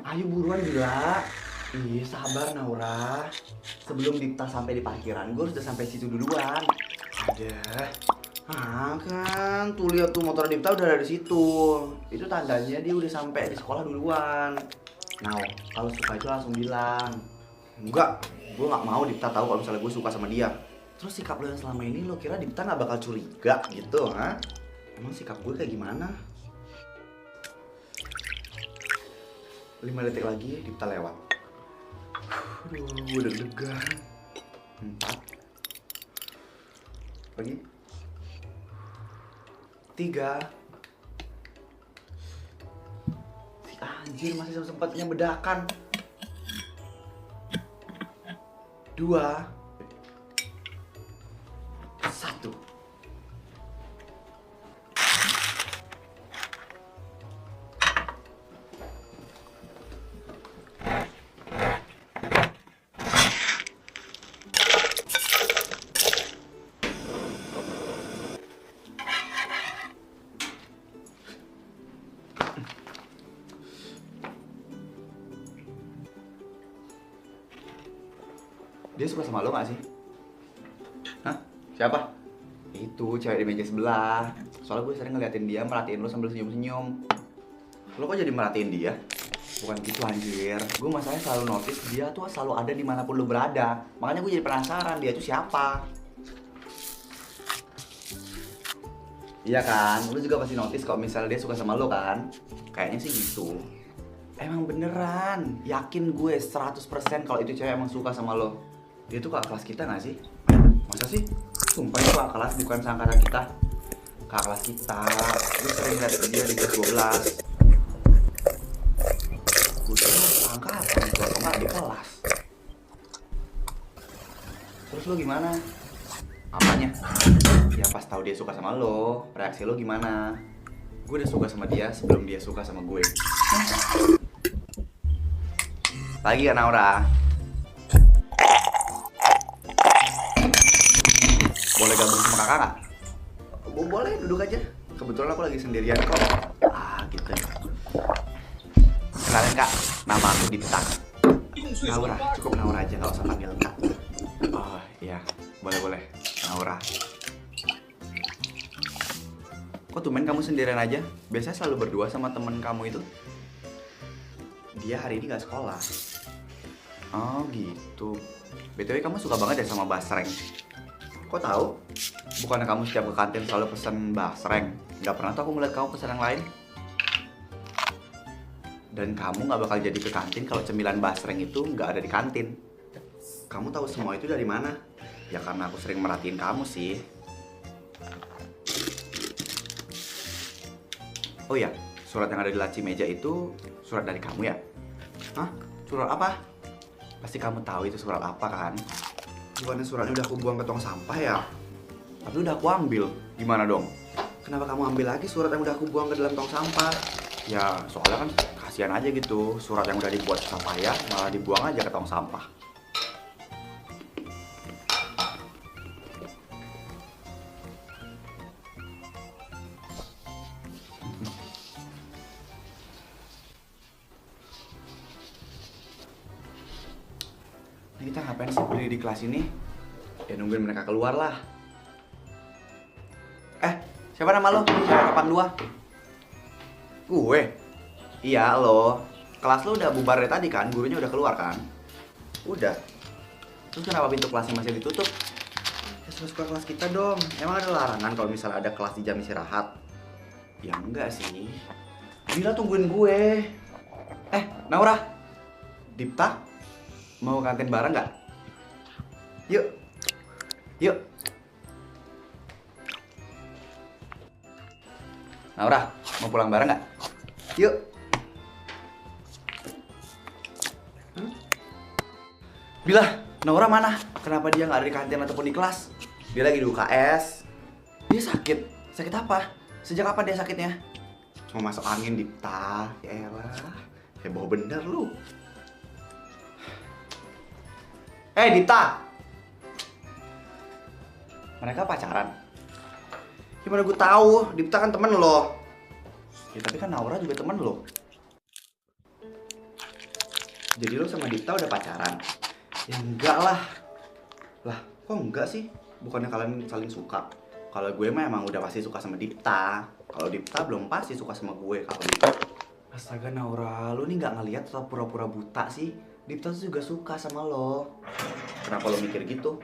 Ayo buruan gila. Ih, sabar Naura. Sebelum Dipta sampai di parkiran, gue udah sampai situ duluan. Ada. Ah kan, tuh lihat tuh motor Dipta udah ada di situ. Itu tandanya dia udah sampai di sekolah duluan. Nah, kalau suka itu langsung bilang. Enggak, gue nggak mau Dipta tahu kalau misalnya gue suka sama dia. Terus sikap lo yang selama ini lo kira Dipta nggak bakal curiga gitu, ha? Emang sikap gue kayak gimana? 5 detik lagi Dipta lewat. Aduh, gue deg-degan. 4 lagi 3. Si anjir masih sempatnya bedakan. 2 1. Dia suka sama lo gak sih? Hah? Siapa? Itu cewek di meja sebelah. Soalnya gue sering ngeliatin dia merhatiin lo sambil senyum-senyum. Lo kok jadi merhatiin dia? Bukan gitu anjir. Gue masalahnya selalu notice dia tuh selalu ada dimanapun lo berada. Makanya gue jadi penasaran dia tuh siapa. Iya kan? Lo juga pasti notice kalau misalnya dia suka sama lo kan? Kayaknya sih gitu. Emang beneran, yakin gue 100% kalau itu cewek emang suka sama lo. Dia tuh kakak kelas kita gak sih? Masa sih? Sumpah itu kakak kelas bukan seangkatan kita. Kakak kelas kita, gue sering liat dia di kelas 12. Gue tuh seangkatan itu atau gak di kelas. Terus lo gimana? Apanya? Ya pas tahu dia suka sama lo, reaksi lo gimana? Gue udah suka sama dia sebelum dia suka sama gue. Lagi ya Naura? Boleh gabung sama kakak nggak? Boleh, duduk aja. Kebetulan aku lagi sendirian kok. Ah, gitu. Kenalin kak, nama aku Dipta. Naura, cukup Naura aja, nggak usah panggil kak. Oh iya, boleh. Naura. Kok tumben kamu sendirian aja? Biasanya selalu berdua sama temen kamu itu. Dia hari ini nggak sekolah. Oh gitu. BTW kamu suka banget ya sama basreng. Kok tahu? Bukannya kamu setiap ke kantin selalu pesen basreng? Gak pernah tuh aku melihat kamu pesen yang lain. Dan kamu gak bakal jadi ke kantin kalau cemilan basreng itu gak ada di kantin. Kamu tahu semua itu dari mana? Ya karena aku sering merhatiin kamu sih. Oh ya, surat yang ada di laci meja itu surat dari kamu ya? Hah? Surat apa? Pasti kamu tahu itu surat apa kan? Bukannya suratnya udah aku buang ke tong sampah ya? Tapi udah aku ambil. Gimana dong? Kenapa kamu ambil lagi surat yang udah aku buang ke dalam tong sampah? Ya soalnya kan kasihan aja gitu. Surat yang udah dibuat susah ya malah dibuang aja ke tong sampah. Ini kita ngapain sih berdiri di kelas ini? Ya nungguin mereka keluar lah. Siapa nama lo? Cewek papan 2? Gue? Iya lo. Kelas lo udah bubar dari tadi kan? Gurunya udah keluar kan? Udah. Terus kenapa pintu kelasnya masih ditutup? Ya suka kelas kita dong. Emang ada larangan kalau misalnya ada kelas di jam istirahat? Ya enggak sih. Bila tungguin gue. Naura. Dipta. Mau kantin bareng nggak? Yuk. Naura, mau pulang bareng nggak? Yuk. Bila, Naura mana? Kenapa dia nggak ada di kantin ataupun di kelas? Dia lagi di UKS. Dia sakit. Sakit apa? Sejak kapan dia sakitnya? Cuma masuk angin, Dipta. Ya elah, heboh bener lu. Dita! Mereka pacaran? Gimana gue tahu? Dipta kan temen lo. Ya tapi kan Naura juga temen lo. Jadi lo sama Dipta udah pacaran? Ya enggak lah. Lah, kok enggak sih? Bukannya kalian saling suka? Kalau gue mah emang udah pasti suka sama Dipta. Kalau Dipta belum pasti suka sama gue. Kalau Dipta... Astaga Naura, lu nih nggak ngeliat atau pura-pura buta sih? Dipta tuh juga suka sama lo. Kenapa lo mikir gitu?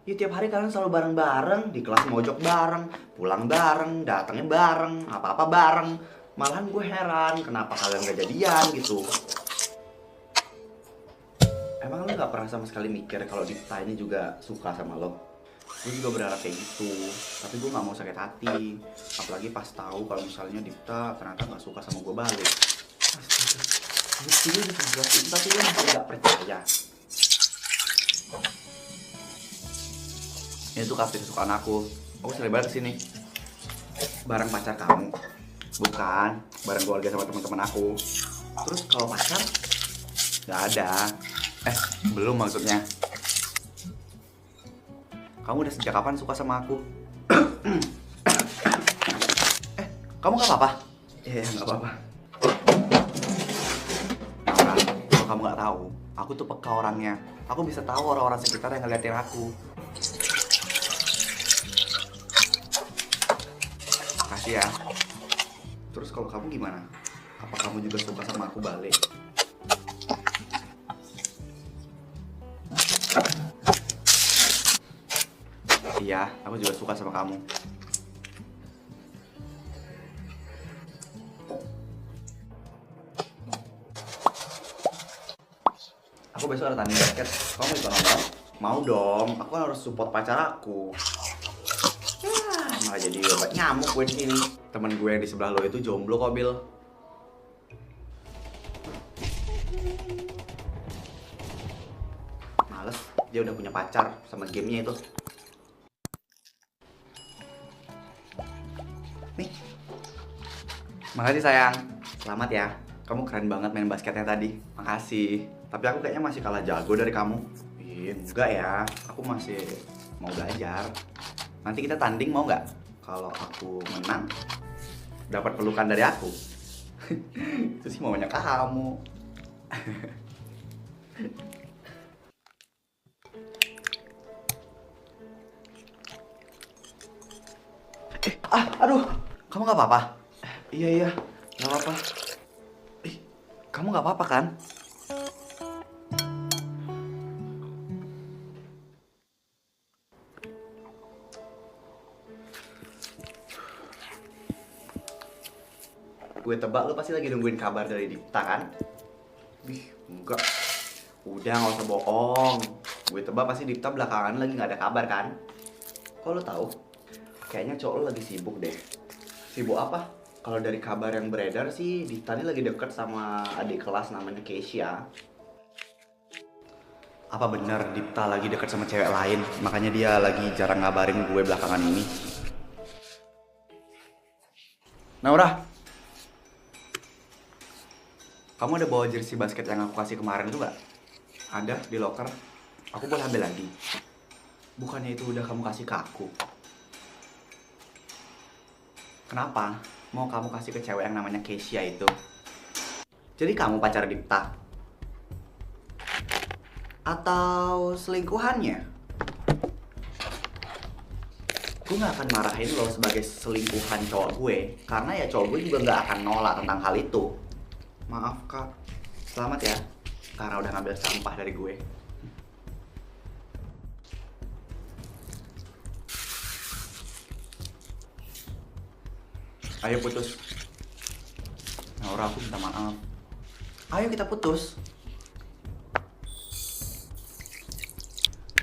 Ya tiap hari kalian selalu bareng-bareng, di kelas mojok bareng, pulang bareng, datangnya bareng, apa-apa bareng. Malahan gue heran, kenapa kalian gak jadian gitu. Emang lo gak pernah sama sekali mikir kalau Dipta ini juga suka sama lo? Gue juga berharap kayak gitu, tapi gue gak mau sakit hati. Apalagi pas tahu kalau misalnya Dipta ternyata gak suka sama gue balik. Astaga, buktinya udah sejelas itu, tapi lo masih gak percaya. Ini tuh kafe kesukaan aku. Aku sering banget kesini bareng pacar kamu, bukan bareng keluarga sama teman-teman aku. Terus kalau pacar nggak ada. Belum maksudnya. Kamu udah sejak kapan suka sama aku? Kamu nggak apa-apa? Iya, nggak apa-apa. Nah, kalau kamu nggak tahu, aku tuh peka orangnya. Aku bisa tahu orang-orang sekitar yang ngeliatin aku. Ya. Terus kalau kamu gimana? Apa kamu juga suka sama aku balik? Iya, aku juga suka sama kamu. Aku besok ada tanding basket. Kamu ikut nonton? Mau dong, aku kan harus support pacar aku. Malah jadi obat nyamuk gue di sini. Temen gue yang di sebelah lo itu jomblo kok, Bil. Males, dia udah punya pacar sama gamenya itu. Nih, makasih sayang. Selamat ya, kamu keren banget main basketnya tadi. Makasih. Tapi aku kayaknya masih kalah jago dari kamu. Enggak ya, aku masih mau belajar. Nanti kita tanding mau nggak? Kalau aku menang, dapat pelukan dari aku. Itu sih maunya kamu. Aduh, kamu nggak apa-apa? Iya, nggak apa-apa. Kamu nggak apa-apa kan? Gue tebak lu pasti lagi nungguin kabar dari Dipta kan? Enggak. Udah nggak usah bohong. Gue tebak pasti Dipta belakangan lagi nggak ada kabar kan? Kok lu tahu? Kayaknya cowok lu lagi sibuk deh. Sibuk apa? Kalau dari kabar yang beredar sih Dipta ini lagi deket sama adik kelas namanya Keisha. Apa bener Dipta lagi deket sama cewek lain? Makanya dia lagi jarang ngabarin gue belakangan ini. Naura, kamu ada bawa jersey basket yang aku kasih kemarin tuh gak? Ada di locker. Aku boleh ambil lagi. Bukannya itu udah kamu kasih ke aku? Kenapa? Mau kamu kasih ke cewek yang namanya Keisha itu? Jadi kamu pacar Dipta? Atau selingkuhannya? Gue gak akan marahin lo sebagai selingkuhan cowok gue. Karena ya cowok gue juga gak akan nolak tentang hal itu. Maaf kak, selamat ya, karena udah ngambil sampah dari gue. Ayo putus. Naura, aku minta maaf. Ayo kita putus.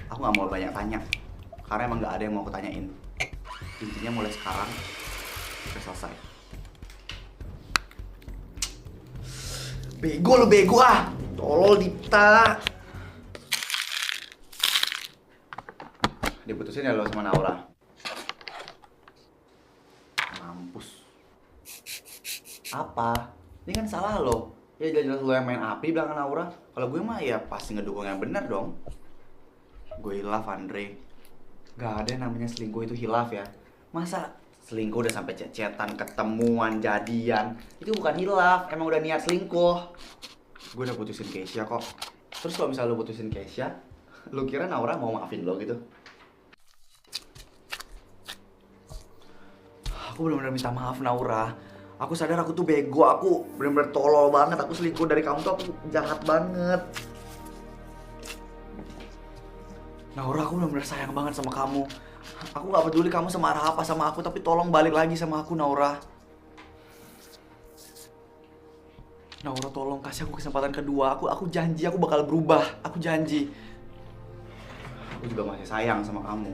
Aku gak mau banyak tanya, karena emang gak ada yang mau aku tanyain. Intinya mulai sekarang, kita selesai. Bego lo bego ah. Tolol Dipta. Diputusin ya lo sama Naura. Mampus. Apa? Ini kan salah lo. Ya jelas-jelas lo yang main api belakang Naura. Kalau gue mah ya pasti ngedukung yang bener dong. Gue hilaf Andre. Gak ada yang namanya selingkuh itu hilaf ya. Masa selingkuh udah sampai chat-chatan, ketemuan, jadian, itu bukan hilaf, emang udah niat selingkuh. Gue udah putusin Keisha kok. Terus kalau misalnya lo putusin Keisha, lo kira Naura mau maafin lo gitu? Aku benar-benar minta maaf Naura. Aku sadar aku tuh bego, aku benar-benar tolol banget. Aku selingkuh dari kamu tuh, aku jahat banget. Naura, aku benar-benar sayang banget sama kamu. Aku gak peduli kamu semarah apa sama aku, tapi tolong balik lagi sama aku, Naura. Naura, tolong kasih aku kesempatan kedua. Aku janji aku bakal berubah. Aku janji. Aku juga masih sayang sama kamu.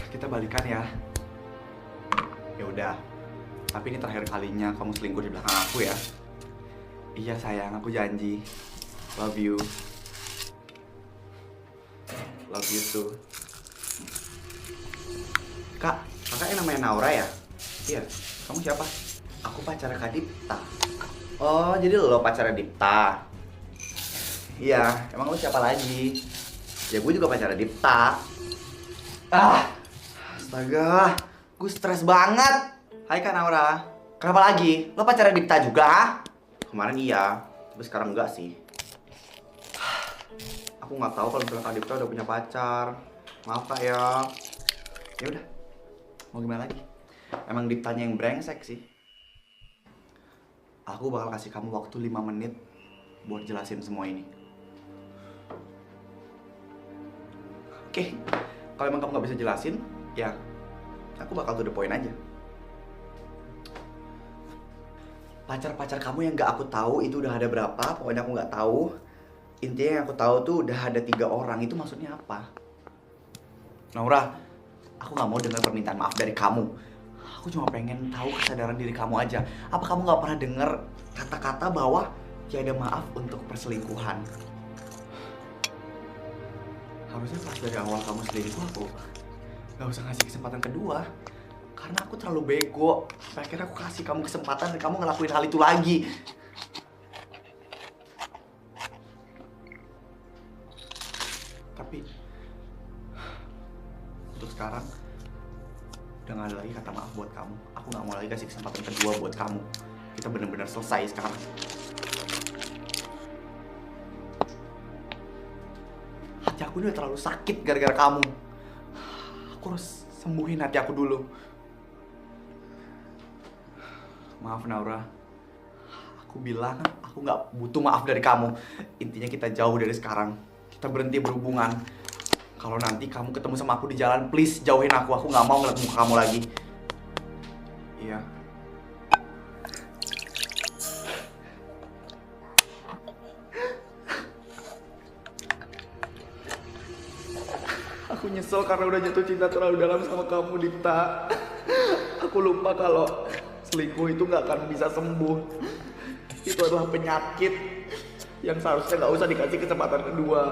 Kita balikan ya. Ya udah. Tapi ini terakhir kalinya kamu selingkuh di belakang aku ya. Iya sayang, aku janji. Love you. Love you too. Kak, kakaknya namanya Naura ya? Iya. Kamu siapa? Aku pacar Kak Dipta. Oh, jadi lo pacar Dipta? Iya, emang lo siapa lagi? Ya gue juga pacar Dipta. Astaga, gue stres banget. Hai Kak Naura. Kenapa lagi? Lo pacar Dipta juga? Kemarin iya, tapi sekarang enggak sih. Aku nggak tahu kalau misalnya Kak Dipta udah punya pacar. Maaf Kak ya. Ya udah, mau gimana lagi? Emang Diptanya yang brengsek sih. Aku bakal kasih kamu waktu 5 menit buat jelasin semua ini. Oke, kalau emang kamu nggak bisa jelasin, ya aku bakal to the point aja. Pacar-pacar kamu yang nggak aku tahu itu udah ada berapa? Pokoknya aku nggak tahu. Intinya yang aku tahu tuh udah ada 3 orang. Itu maksudnya apa? Naura, aku nggak mau dengar permintaan maaf dari kamu. Aku cuma pengen tahu kesadaran diri kamu aja. Apa kamu nggak pernah dengar kata-kata bahwa tiada maaf untuk perselingkuhan? Harusnya pas dari awal kamu selingkuh aku nggak usah ngasih kesempatan kedua. Karena aku terlalu bego. Akhirnya aku kasih kamu kesempatan dan kamu ngelakuin hal itu lagi. Tapi untuk sekarang udah gak ada lagi kata maaf buat kamu. Aku gak mau lagi kasih kesempatan kedua buat kamu. Kita benar-benar selesai sekarang. Hati aku udah terlalu sakit gara-gara kamu. Aku harus sembuhin hati aku dulu. Maaf Naura. Aku bilang aku gak butuh maaf dari kamu. Intinya kita jauh dari sekarang. Kita berhenti berhubungan. Kalau nanti kamu ketemu sama aku di jalan, please jauhin aku. Aku nggak mau ngeliat muka kamu lagi. Iya. Aku nyesel karena udah jatuh cinta terlalu dalam sama kamu, Dipta. Aku lupa kalau selingkuh itu nggak akan bisa sembuh. Itu adalah penyakit yang seharusnya nggak usah dikasih kesempatan kedua.